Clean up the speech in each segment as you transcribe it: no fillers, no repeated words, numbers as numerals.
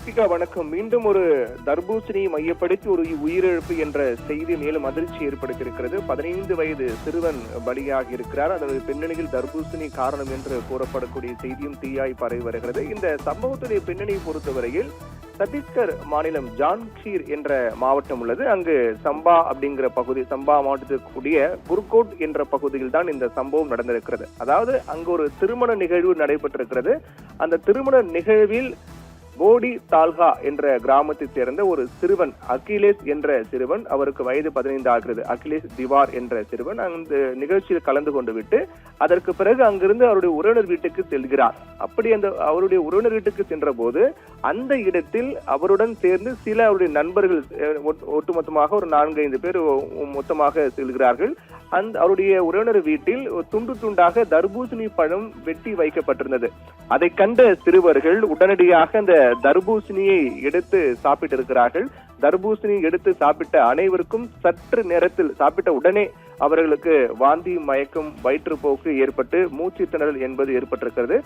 தீபிகா வணக்கம். மீண்டும் ஒரு தர்பூசணியை மையப்படுத்தி ஒரு உயிரிழப்பு என்ற செய்தி மேலும் அதிர்ச்சி ஏற்படுத்தியிருக்கிறது. 15 வயது சிறுவன் பலியாகி இருக்கிறார். அதற்கு பின்னணியில் தர்பூசணி காரணம் என்று கூறப்படக்கூடிய செய்தியும் தீயாய் பரவி வருகிறது. இந்த சம்பவத்துடைய பின்னணியை பொறுத்தவரையில் சத்தீஸ்கர் மாநிலம் ஜான்கீர் என்ற மாவட்டம் உள்ளது. அங்கு சம்பா அப்படிங்கிற பகுதி, சம்பா மாவட்டத்திற்கு கூடிய குர்கோட் என்ற பகுதியில் தான் இந்த சம்பவம் நடந்திருக்கிறது. அதாவது அங்கு ஒரு திருமண நிகழ்வு நடைபெற்றிருக்கிறது. அந்த திருமண நிகழ்வில் போடி தால்கா என்ற கிராமத்தைச் சேர்ந்த ஒரு சிறுவன், அகிலேஷ் என்ற சிறுவன், அவருக்கு வயது 15 ஆகிறது. அகிலேஷ் திவார் என்ற சிறுவன் அந்த நிகழ்ச்சியில் கலந்து கொண்டு விட்டு அதற்கு பிறகு அங்கிருந்து அவருடைய உறவினர் வீட்டுக்கு செல்கிறார். அப்படி அந்த அவருடைய உறவினர் வீட்டுக்கு சென்ற போது அந்த இடத்தில் அவருடன் சேர்ந்து சில அவருடைய நண்பர்கள், ஒட்டுமொத்தமாக ஒரு 4-5 பேர் மொத்தமாக செல்கிறார்கள். அவருடைய உறவினர் வீட்டில் துண்டு துண்டாக தர்பூசணி பழம் வெட்டி வைக்கப்பட்டிருந்தது. அதை கண்ட சிறுவர்கள் உடனடியாக அந்த தர்பூசணியை எடுத்து சாப்பிட்டு இருக்கிறார்கள். தர்பூசணி எடுத்து சாப்பிட்ட அனைவருக்கும் சற்று நேரத்தில், சாப்பிட்ட உடனே அவர்களுக்கு வாந்தி, மயக்கம், வயிற்றுப்போக்கு ஏற்பட்டு மூச்சு திணறல் என்பது ஏற்பட்டிருக்கிறது.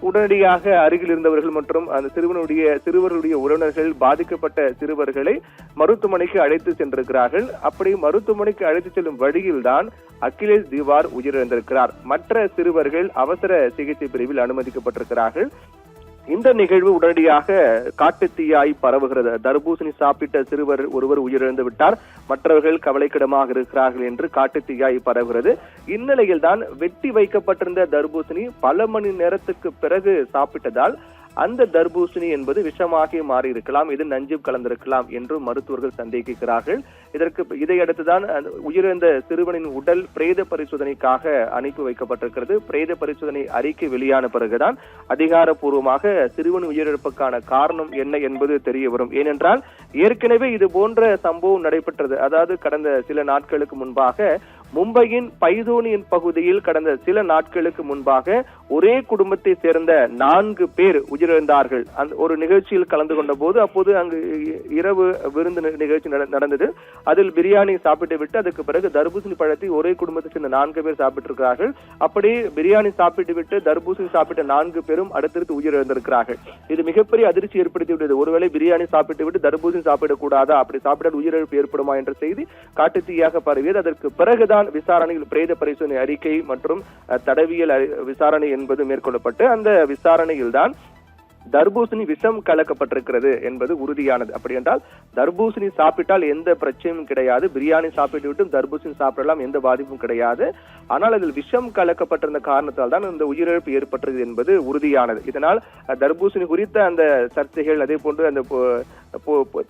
உடனடியாக அருகில் இருந்தவர்கள் மற்றும் அந்த சிறுவர்களுடைய உறவினர்கள் பாதிக்கப்பட்ட சிறுவர்களை மருத்துவமனைக்கு அழைத்து சென்றிருக்கிறார்கள். அப்படி மருத்துவமனைக்கு அழைத்து செல்லும் வழியில்தான் அகிலேஷ் திவார் உயிரிழந்திருக்கிறார். மற்ற சிறுவர்கள் அவசர சிகிச்சை பிரிவில் அனுமதிக்கப்பட்டிருக்கிறார்கள். இந்த நிகழ்வு உடனடியாக காட்டுத்தீயாய் பரவுகிறது. தர்பூசணி சாப்பிட்ட சிறுவர் ஒருவர் உயிரிழந்து விட்டார், மற்றவர்கள் கவலைக்கிடமாக இருக்கிறார்கள் என்று காட்டுத்தீயாய் பரவுகிறது. இந்நிலையில் தான் வெட்டி வைக்கப்பட்டிருந்த தர்பூசணி பல மணி நேரத்துக்கு பிறகு சாப்பிட்டதால் அந்த தர்பூசணி என்பது விஷமாகி மாறி இருக்கலாம், இது நஞ்சு கலந்திருக்கலாம் என்று மருத்துவர்கள் சந்தேகிக்கிறார்கள். இதையடுத்துதான் உயிரிழந்த சிறுவனின் உடல் பிரேத பரிசோதனைக்காக அனுப்பி வைக்கப்பட்டிருக்கிறது. பிரேத பரிசோதனை அறிக்கை வெளியான பிறகுதான் அதிகாரப்பூர்வமாக சிறுவன் உயிரிழப்புக்கான காரணம் என்ன என்பது தெரிய வரும். ஏனென்றால் ஏற்கனவே இது போன்ற சம்பவம் நடைபெற்றது. அதாவது கடந்த சில நாட்களுக்கு முன்பாக மும்பையின் பைதோனியன் பகுதியில் கடந்த சில நாட்களுக்கு முன்பாக ஒரே குடும்பத்தை சேர்ந்த 4 பேர் உயிரிழந்தார்கள். அந்த ஒரு நிகழ்ச்சியில் கலந்து கொண்ட போது அப்போது அங்கு இரவு விருந்து நிகழ்ச்சி நடந்தது. அதில் பிரியாணி சாப்பிட்டு விட்டு அதுக்கு பிறகு தர்பூசணி பழத்தை ஒரே குடும்பத்தை சேர்ந்த 4 பேர் சாப்பிட்டிருக்கிறார்கள். அப்படி பிரியாணி சாப்பிட்டு விட்டு தர்பூசணி சாப்பிட்ட 4 பேரும் அடுத்தடுத்து உயிரிழந்திருக்கிறார்கள். இது மிகப்பெரிய அதிர்ச்சி ஏற்படுத்திவிட்டது. ஒருவேளை பிரியாணி சாப்பிட்டு விட்டு தர்பூசணி சாப்பிடக்கூடாதா, அப்படி சாப்பிட்டால் உயிரிழப்பு ஏற்படுமா என்ற செய்தி காட்டுத்தீயாக பரவியது. அதற்கு பிறகுதான் விசாரணையில் பிரேத பரிசோதனை அறிக்கை மற்றும் தடவியல் விசாரணை என்பது மேற்கொள்ளப்பட்டு அந்த விசாரணையில் தான் தர்பூசணி விஷம் கலக்கப்பட்டிருக்கிறது என்பது உறுதியானது. அப்படி என்றால் தர்பூசணி சாப்பிட்டால் எந்த பிரச்சனையும் கிடையாது, பிரியாணி சாப்பிட்டு விட்டு தர்பூசணி சாப்பிடலாம், எந்த பாதிப்பும் கிடையாது. ஆனால் அதில் விஷம் கலக்கப்பட்டிருந்த காரணத்தால் தான் இந்த உயிரிழப்பு ஏற்பட்டது என்பது உறுதியானது. இதனால் தர்பூசணி குறித்த அந்த சர்ச்சைகள், அதே போன்று அந்த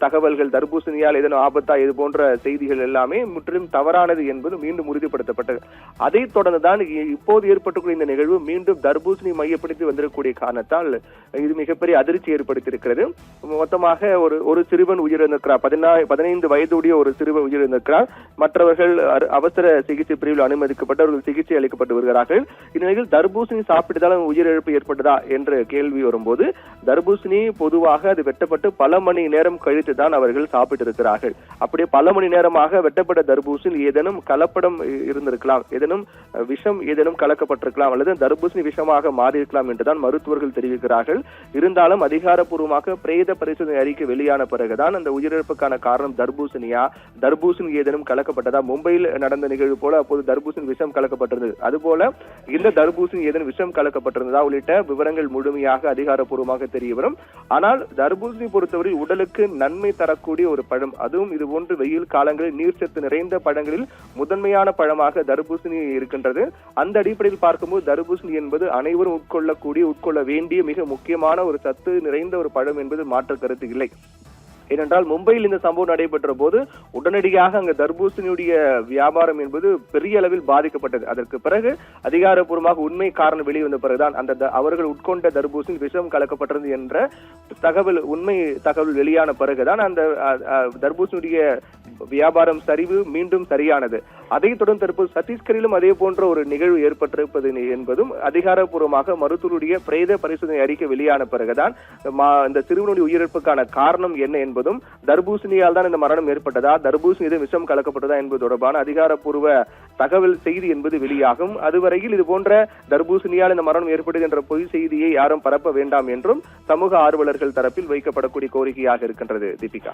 தகவல்கள், தர்பூசணியால் ஏதேனும் ஆபத்தா, இது போன்ற செய்திகள் எல்லாமே முற்றிலும் தவறானது என்பது மீண்டும் உறுதிப்படுத்தப்பட்டது. அதைத் தொடர்ந்துதான் இப்போது ஏற்பட்டுள்ள இந்த நிகழ்வு மீண்டும் தர்பூசணி மையப்படுத்தி வந்திருக்கக்கூடிய காரணத்தால் இது மிகப்பெரிய அதிர்ச்சி ஏற்படுத்தியிருக்கிறது. மொத்தமாக ஒரு சிறுவன் உயிரிழந்திருக்கிறார். 15 வயதுடைய ஒரு சிறுவன் உயிரிழந்திருக்கிறார். மற்றவர்கள் அவசர சிகிச்சை பிரிவில் அனுமதிக்கப்பட்டு அவர்கள் சிகிச்சை அளிக்கப்பட்டு வருகிறார்கள். இந்நிலையில் தர்பூசணி சாப்பிட்டதால் உயிரிழப்பு ஏற்பட்டதா என்ற கேள்வி வரும்போது, தர்பூசணி பொதுவாக அது வெட்டப்பட்டு பல மணி நேரம் கழித்துதான் அவர்கள் சாப்பிட்டு இருக்கிறார்கள். அப்படியே பல மணி நேரமாக வெட்டப்பட்ட தர்பூசணி ஏதேனும் கலப்படம் இருந்திருக்கலாம், ஏதேனும் விஷம் ஏதேனும் கலக்கப்பட்டிருக்கலாம், அல்லது தர்பூசணி விஷமாக மாறியிருக்கலாம் என்றுதான் மருத்துவர்கள் தெரிவிக்கிறார்கள். இருந்தாலும் அதிகாரப்பூர்வமாக பிரேத பரிசோதனை அறிக்கை வெளியான பிறகுதான் அந்த உயிரிழப்புக்கான காரணம் தர்பூசணியா, தர்பூசணி ஏதேனும் கலக்கப்பட்டதா, மும்பையில் நடந்த நிகழ்வு போல அப்போது தர்பூசணி விஷம் கலக்கப்பட்டிருந்தது, அதுபோல இந்த தர்பூசணி ஏதேனும் விஷம் கலக்கப்பட்டிருந்ததா உள்ளிட்ட விவரங்கள் முழுமையாக அதிகாரப்பூர்வமாக தெரிய வரும். ஆனால் தர்பூசணி பொறுத்தவரை உடலுக்கு நன்மை தரக்கூடிய ஒரு பழம், அதுவும் இது போன்று வெயில் காலங்களில் நீர்ச்சத்து நிறைந்த பழங்களில் முதன்மையான பழமாக தர்பூசணி இருக்கின்றது. அந்த அடிப்படையில் பார்க்கும்போது தர்பூசணி என்பது அனைவரும் உட்கொள்ள வேண்டிய மிக முக்கியமான ஒரு சத்து நிறைந்த ஒரு பழம் என்பது மாற்று கருத்து இல்லை. ஏனென்றால் மும்பையில் இந்த சம்பவம் நடைபெற்ற போது உடனடியாக அங்கு தர்பூசணியுடைய வியாபாரம் என்பது பெரிய அளவில் பாதிக்கப்பட்டது. அதற்கு பிறகு அதிகாரப்பூர்வமாக உண்மை காரணம் வெளிவந்த பிறகுதான் அவர்கள் உட்கொண்ட தர்பூசணி விஷம் கலக்கப்பட்டது என்ற உண்மை தகவல் வெளியான பிறகுதான் அந்த தர்பூசணியுடைய வியாபாரம் சரிவு மீண்டும் சரியானது. அதைத் தொடர்ந்து தற்போது சத்தீஸ்கரிலும் அதே போன்ற ஒரு நிகழ்வு ஏற்பட்டிருப்பது என்பதும் அதிகாரப்பூர்வமாக மருத்துவருடைய பிரேத பரிசோதனை அறிக்கை வெளியான பிறகுதான் இந்த சிறுவனுடைய உயிரிழப்புக்கான காரணம் என்ன என்பதும், தர்பூசணியால் தான் இந்த மரணம் ஏற்பட்டதா, தர்பூசணி விஷம் கலக்கப்பட்டதா என்பது தொடர்பான அதிகாரப்பூர்வ தகவல் செய்தி என்பது வெளியாகும். அதுவரையில் இது போன்ற தர்பூசணியால் இந்த மரணம் ஏற்பட்டது என்ற பொய் செய்தியை யாரும் பரப்ப வேண்டாம் என்றும் சமூக ஆர்வலர்கள் தரப்பில் வைக்கப்படக்கூடிய கோரிக்கையாக இருக்கின்றது. தீபிகா.